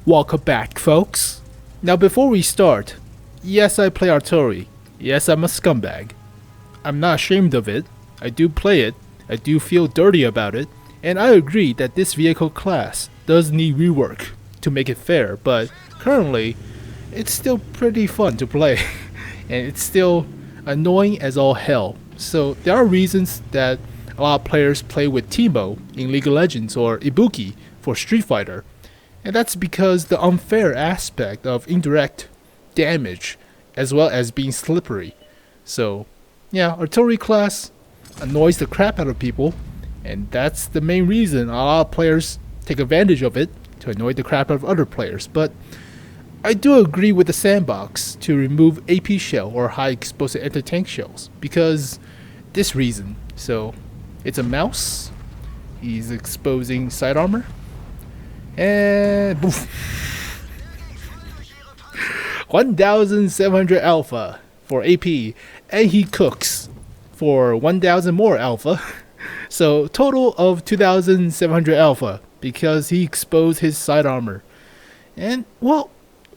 Welcome back, folks. Now, before we start, yes, I play artillery. Yes, I'm a scumbag. I'm not ashamed of it. I do play it. I do feel dirty about it. And I agree that this vehicle class does need rework to make it fair, but currently, it's still pretty fun to play. And it's still annoying as all hell. So there are reasons that a lot of players play with Teemo in League of Legends or Ibuki for Street Fighter. And that's because the unfair aspect of indirect damage as well as being slippery. So yeah, artillery class annoys the crap out of people, and that's the main reason a lot of players take advantage of it to annoy the crap out of other players. But I do agree with the Sandbox to remove AP shell or high explosive anti-tank shells because this reason. So it's a mouse, he's exposing side armor, and boof. 1700 alpha for AP, and he cooks for 1000 more alpha. So total of 2700 alpha because he exposed his side armor. And well,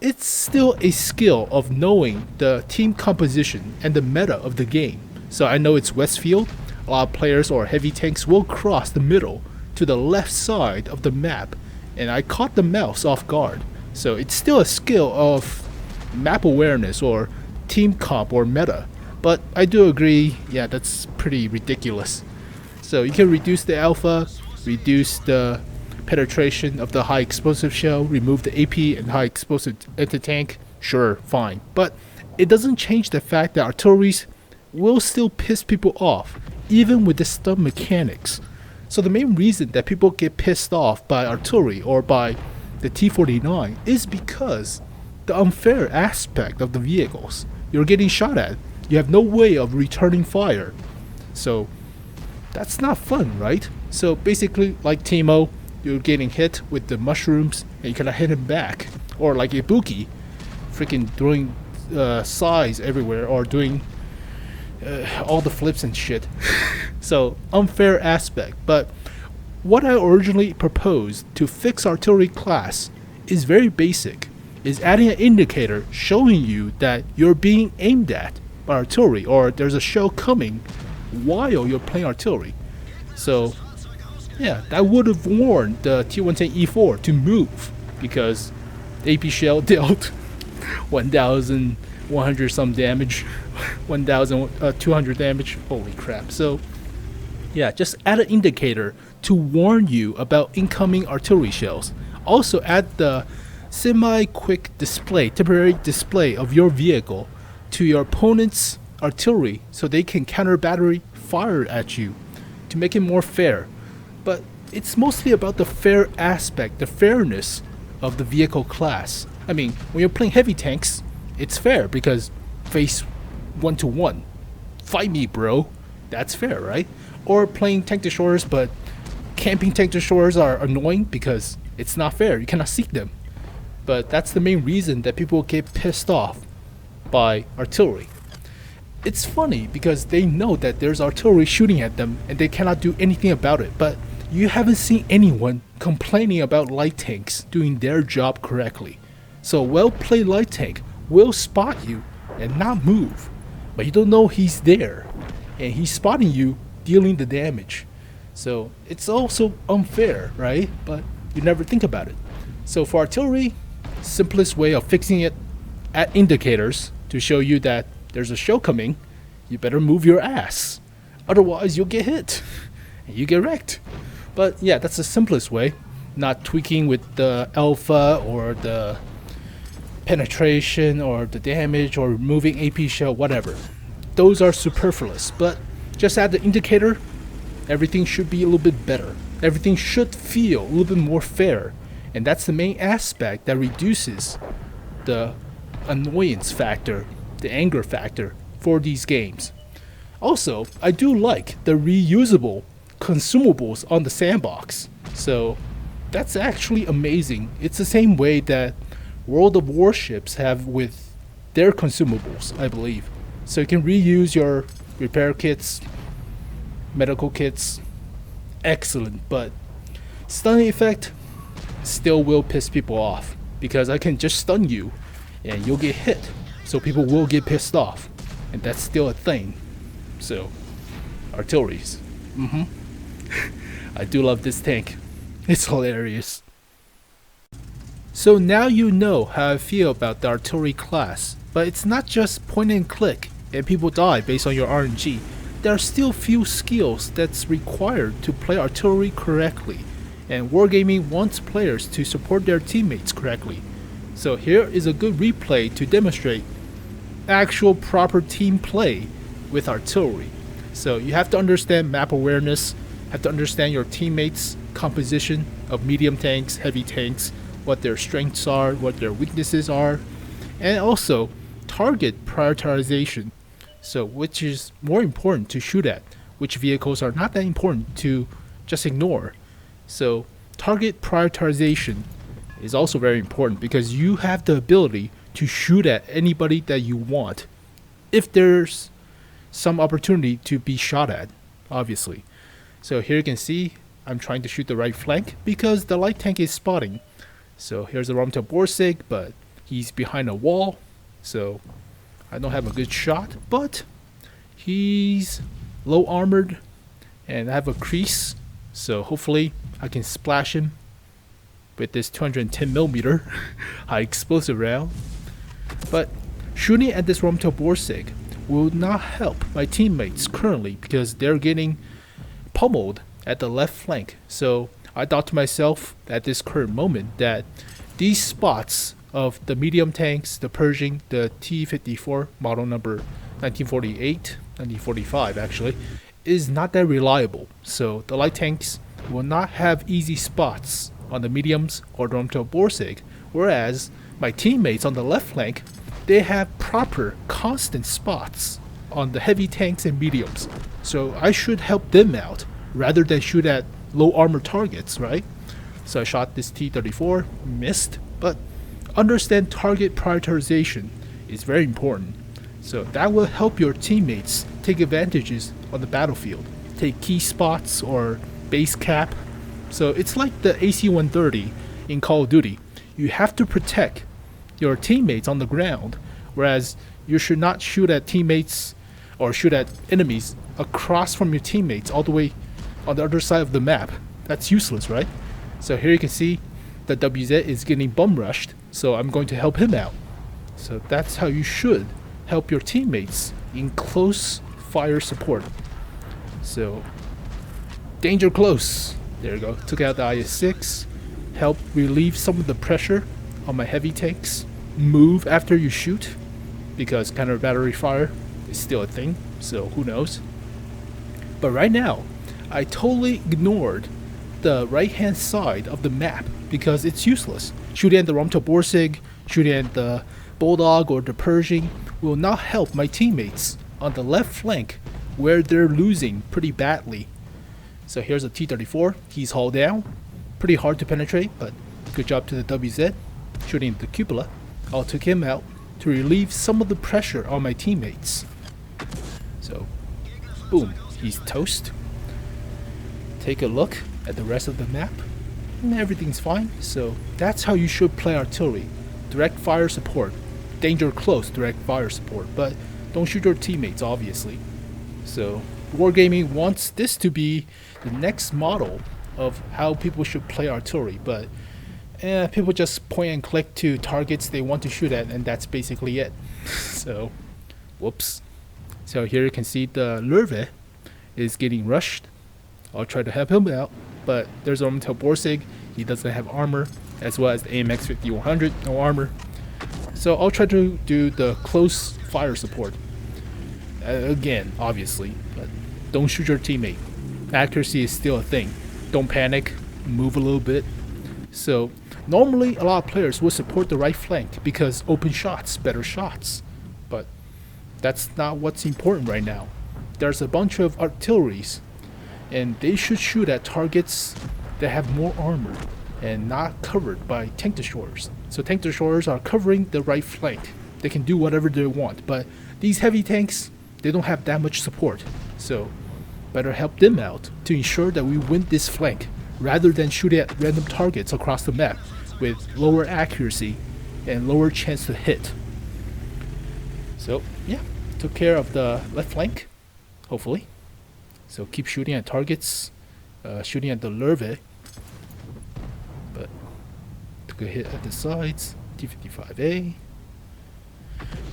it's still a skill of knowing the team composition and the meta of the game. So I know it's Westfield. A lot of players or heavy tanks will cross the middle to the left side of the map, and I caught the mouse off guard. So it's still a skill of map awareness or team comp or meta. But I do agree, yeah, that's pretty ridiculous. So you can reduce the alpha, reduce the penetration of the high explosive shell, remove the AP and high explosive anti-tank, sure, fine. But it doesn't change the fact that artilleries will still piss people off, even with the stun mechanics. So the main reason that people get pissed off by artillery or by the T-49 is because the unfair aspect of the vehicles. You're getting shot at. You have no way of returning fire. So that's not fun, right? So basically, like Teemo, you're getting hit with the mushrooms and you cannot hit him back. Or like Ibuki, freaking throwing size everywhere or doing all the flips and shit. So unfair aspect. But what I originally proposed to fix artillery class is very basic. Is adding an indicator showing you that you're being aimed at by artillery or there's a shell coming while you're playing artillery. So yeah, that would have warned the T110E4 to move because the AP shell dealt 1,100 some damage, 1,200 damage. Holy crap. So yeah, just add an indicator to warn you about incoming artillery shells. Also add the semi-quick display, temporary display of your vehicle to your opponent's artillery so they can counter battery fire at you to make it more fair. But it's mostly about the fair aspect, the fairness of the vehicle class. I mean, when you're playing heavy tanks, it's fair because face 1-to-1. Fight me, bro. That's fair, right? Or playing tank destroyers, but camping tank destroyers are annoying because it's not fair. You cannot seek them. But that's the main reason that people get pissed off by artillery. It's funny because they know that there's artillery shooting at them and they cannot do anything about it. But you haven't seen anyone complaining about light tanks doing their job correctly. So a well-played light tank will spot you and not move. But you don't know he's there. And he's spotting you, dealing the damage. So it's also unfair, right? But you never think about it. So for artillery, simplest way of fixing it, add indicators to show you that there's a shell coming. You better move your ass. Otherwise, you'll get hit. And you get wrecked. But yeah, that's the simplest way. Not tweaking with the alpha or the penetration or the damage or removing AP shell, whatever. Those are superfluous. But just add the indicator. Everything should be a little bit better. Everything should feel a little bit more fair. And that's the main aspect that reduces the annoyance factor, the anger factor for these games. Also, I do like the reusable consumables on the Sandbox. So that's actually amazing. It's the same way that World of Warships have with their consumables, I believe. So you can reuse your repair kits, medical kits. Excellent, but stunning effect still will piss people off. because I can just stun you and you'll get hit. So people will get pissed off, and that's still a thing. So, artilleries. I do love this tank. It's hilarious. So now you know how I feel about the artillery class, but it's not just point and click and people die based on your RNG. There are still few skills that's required to play artillery correctly, and Wargaming wants players to support their teammates correctly. So here is a good replay to demonstrate actual proper team play with artillery. So you have to understand map awareness, have to understand your teammates' composition of medium tanks, heavy tanks, what their strengths are, what their weaknesses are, and also target prioritization. So which is more important to shoot at, which vehicles are not that important to just ignore. So target prioritization is also very important because you have the ability to shoot at anybody that you want if there's some opportunity to be shot at, obviously. So here you can see I'm trying to shoot the right flank because the light tank is spotting. So here's the Romtel Borsig, but he's behind a wall, so I don't have a good shot, but he's low armored and I have a crease, so hopefully I can splash him with this 210mm high explosive round. But shooting at this Romtel Borsig will not help my teammates currently because they're getting pummeled at the left flank. So I thought to myself at this current moment that these spots of the medium tanks, the Pershing, the T-54 model number 1948, 1945 actually, is not that reliable. So the light tanks will not have easy spots on the mediums or the Romtel Borsig, whereas my teammates on the left flank, they have proper constant spots on the heavy tanks and mediums. So I should help them out rather than shoot at low armor targets, right? So I shot this T-34, missed, but understand target prioritization is very important. So that will help your teammates take advantages on the battlefield, take key spots or base cap. So it's like the AC-130 in Call of Duty. You have to protect your teammates on the ground, whereas you should not shoot at teammates or shoot at enemies across from your teammates all the way on the other side of the map. That's useless, right? So here you can see the WZ is getting bum rushed, so I'm going to help him out. So that's how you should help your teammates in close fire support. So danger close. There you go. Took out the IS-6. Help relieve some of the pressure on my heavy tanks. Move after you shoot, because counter battery fire is still a thing, so who knows. But right now, I totally ignored the right hand side of the map because it's useless. Shooting at the Romtel Borsig, shooting at the Bulldog or the Pershing will not help my teammates on the left flank where they're losing pretty badly. So here's a T-34, he's hauled down. Pretty hard to penetrate, but good job to the WZ. Shooting the cupola, I took him out to relieve some of the pressure on my teammates. So, boom, he's toast. Take a look at the rest of the map, and everything's fine. So that's how you should play artillery. Direct fire support, danger close direct fire support, but don't shoot your teammates, obviously. So Wargaming wants this to be the next model of how people should play artillery, but people just point and click to targets they want to shoot at, and that's basically it. So, whoops. So here you can see the Lurve is getting rushed. I'll try to help him out, but there's Romtel Borsig. He doesn't have armor, as well as the AMX 5100, no armor. So I'll try to do the close fire support. Again, obviously, but don't shoot your teammate. Accuracy is still a thing. Don't panic, move a little bit. So normally a lot of players will support the right flank because open shots, better shots. But that's not what's important right now. There's a bunch of artilleries, and they should shoot at targets that have more armor and not covered by tank destroyers. So tank destroyers are covering the right flank. They can do whatever they want, but these heavy tanks, they don't have that much support. So better help them out to ensure that we win this flank rather than shoot at random targets across the map, with lower accuracy and lower chance to hit. So yeah, took care of the left flank, hopefully. So keep shooting at targets, shooting at the larvae, but took a hit at the sides. T-55A.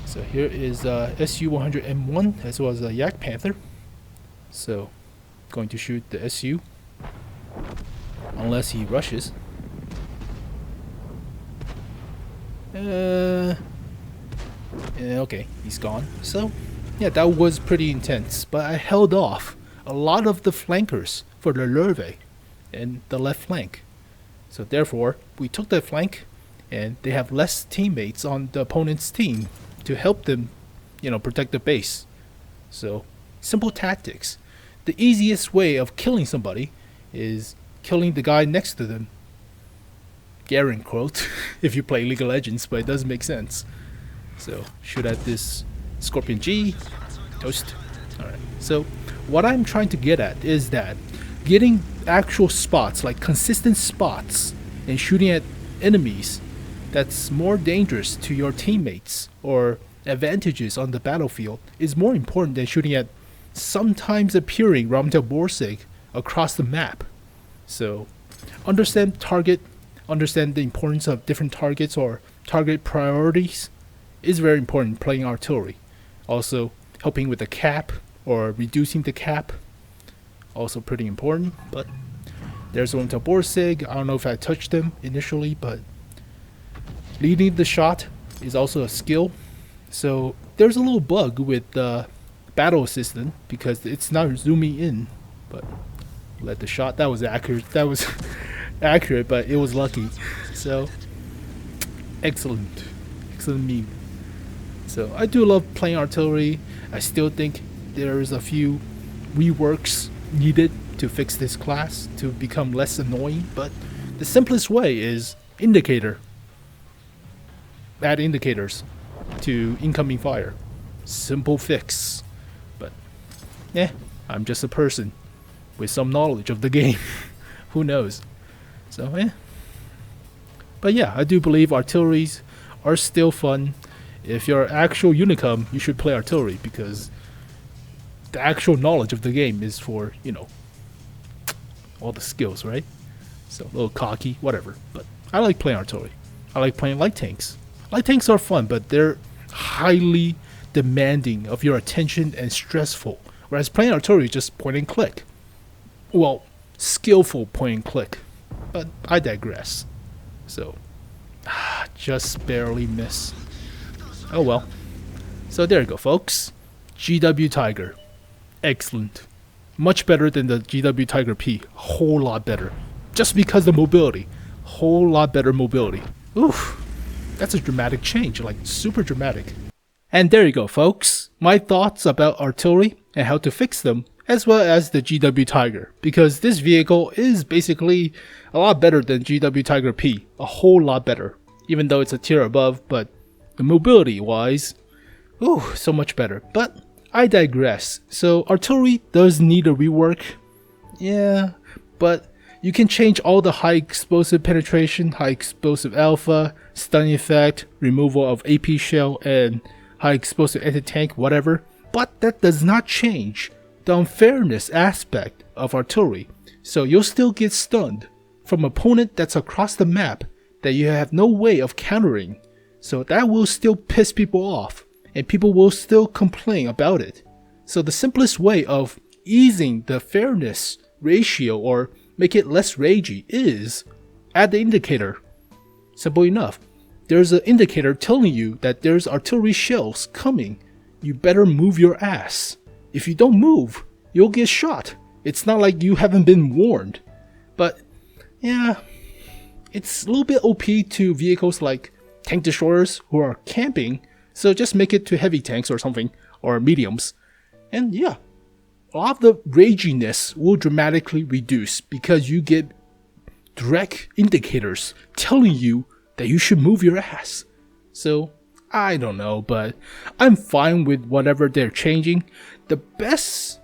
So here is SU-100M1 as well as a Yak Panther. So going to shoot the SU unless he rushes. Okay, he's gone. So yeah, that was pretty intense, but I held off a lot of the flankers for the larvae and the left flank. So therefore, we took that flank, and they have less teammates on the opponent's team to help them, protect the base. So simple tactics. The easiest way of killing somebody is killing the guy next to them. Garen quote, if you play League of Legends, but it doesn't make sense. So shoot at this Scorpion G. Toast. Alright, so what I'm trying to get at is that getting actual spots, like consistent spots, and shooting at enemies that's more dangerous to your teammates or advantages on the battlefield is more important than shooting at sometimes appearing Borsig across the map. So understand target, understand the importance of different targets or target priorities is very important playing artillery. Also helping with the cap or reducing the cap, also pretty important. But there's Borsig. I don't know if I touched them initially, but leading the shot is also a skill. So there's a little bug with the battle assistant because it's not zooming in, but let the shot. That was accurate. That was accurate, but it was lucky. So excellent meme. So I do love playing artillery. I still think there's a few reworks needed to fix this class to become less annoying, but the simplest way is indicator. Add indicators to incoming fire. Simple fix. But I'm just a person with some knowledge of the game. Who knows? So but yeah, I do believe artilleries are still fun. If you're actual Unicum, you should play artillery because the actual knowledge of the game is for, all the skills, right? So a little cocky, whatever. But I like playing artillery. I like playing light tanks. Light tanks are fun, but they're highly demanding of your attention and stressful. Whereas playing artillery is just point and click. Well, skillful point and click. But I digress. So, just barely miss. Oh well. So there you go, folks. GW Tiger. Excellent. Much better than the GW Tiger P. Whole lot better. Just because of mobility. Whole lot better mobility. Oof. That's a dramatic change, like super dramatic. And there you go, folks. My thoughts about artillery and how to fix them, as well as the GW Tiger. Because this vehicle is basically a lot better than GW Tiger P. A whole lot better. Even though it's a tier above, but the mobility wise, so much better. But I digress. So artillery does need a rework. Yeah, but you can change all the high explosive penetration, high explosive alpha, stun effect, removal of AP shell, and high explosive anti-tank, whatever. But that does not change the unfairness aspect of artillery. So you'll still get stunned from opponent that's across the map that you have no way of countering. So that will still piss people off, and people will still complain about it. So the simplest way of easing the fairness ratio or make it less ragey is add the indicator. Simple enough. There's an indicator telling you that there's artillery shells coming. You better move your ass. If you don't move, you'll get shot. It's not like you haven't been warned. But yeah, it's a little bit OP to vehicles like tank destroyers who are camping. So just make it to heavy tanks or something, or mediums. And yeah, a lot of the raginess will dramatically reduce because you get direct indicators telling you that you should move your ass. So I don't know, but I'm fine with whatever they're changing. The best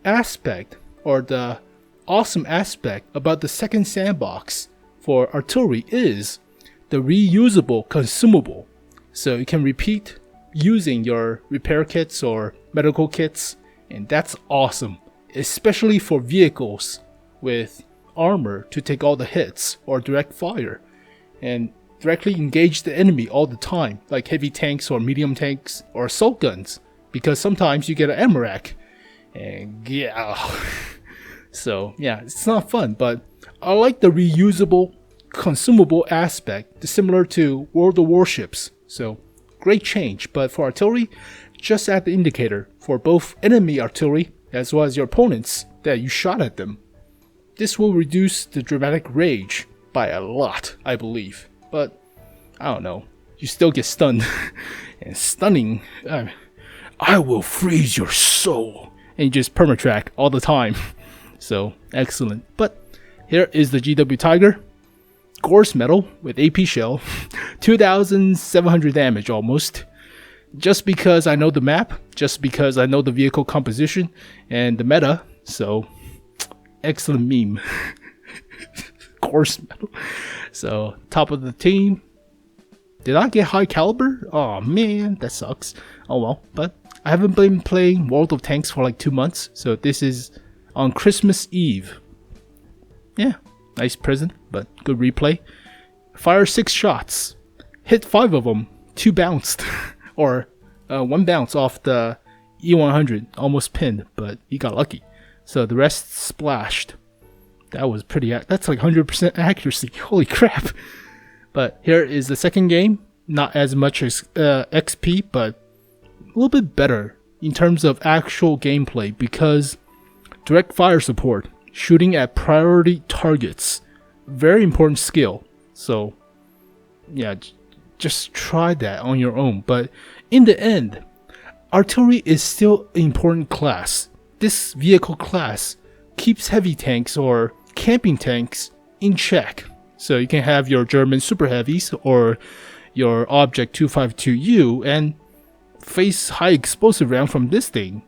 aspect, or the awesome aspect about the second sandbox for artillery is the reusable consumable. So you can repeat using your repair kits or medical kits, and that's awesome, especially for vehicles with armor to take all the hits or direct fire and directly engage the enemy all the time, like heavy tanks or medium tanks or assault guns, because sometimes you get an ammo rack and yeah. So yeah, it's not fun, but I like the reusable consumable aspect, similar to World of Warships. So great change. But for artillery, just add the indicator for both enemy artillery as well as your opponents that you shot at them. This will reduce the dramatic rage by a lot, I believe. But I don't know, you still get stunned. And stunning, I will freeze your soul, and you just permatrack all the time. So excellent. But here is the GW Tiger, Gorse metal with AP shell, 2,700 damage almost. Just because I know the map, just because I know the vehicle composition and the meta. So excellent meme. Gorse metal. So top of the team. Did I get high caliber? Oh man, that sucks. Oh well, but I haven't been playing World of Tanks for like 2 months, so this is on Christmas Eve. Yeah, nice present, but good replay. Fire 6 shots, hit 5 of them, 2 bounced, or 1 bounce off the E100, almost pinned, but he got lucky. So the rest splashed. That was pretty, that's like 100% accuracy, holy crap. But here is the second game, not as much as XP, but a little bit better in terms of actual gameplay, because direct fire support, shooting at priority targets, very important skill. So yeah, just try that on your own. But in the end, artillery is still an important class. This vehicle class keeps heavy tanks or camping tanks in check. So you can have your German super heavies or your Object 252U and face high explosive round from this thing.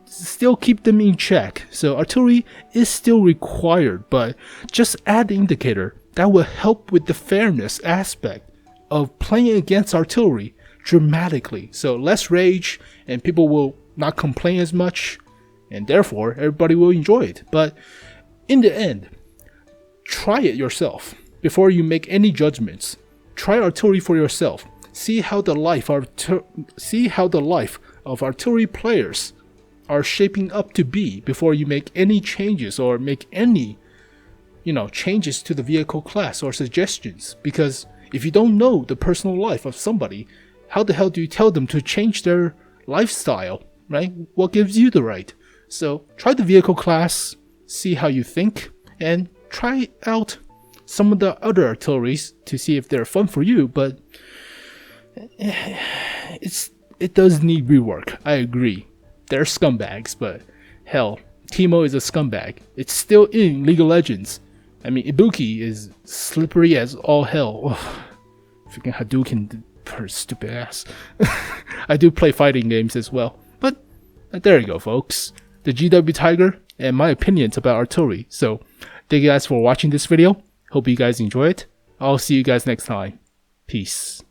Still keep them in check. So artillery is still required, but just add the indicator. That will help with the fairness aspect of playing against artillery dramatically. So less rage, and people will not complain as much, and therefore everybody will enjoy it. But in the end, try it yourself before you make any judgments. Try artillery for yourself. See how the life of artillery players are shaping up to be before you make any changes or make any, changes to the vehicle class or suggestions. Because if you don't know the personal life of somebody, how the hell do you tell them to change their lifestyle, right? What gives you the right? So try the vehicle class, see how you think, and try out some of the other artilleries to see if they're fun for you. But it does need rework, I agree. They're scumbags, but hell, Teemo is a scumbag. It's still in League of Legends. I mean, Ibuki is slippery as all hell. Ugh. Freaking Hadouken, her stupid ass. I do play fighting games as well. But there you go, folks. The GW Tiger and my opinions about artillery. So thank you guys for watching this video. Hope you guys enjoy it. I'll see you guys next time. Peace.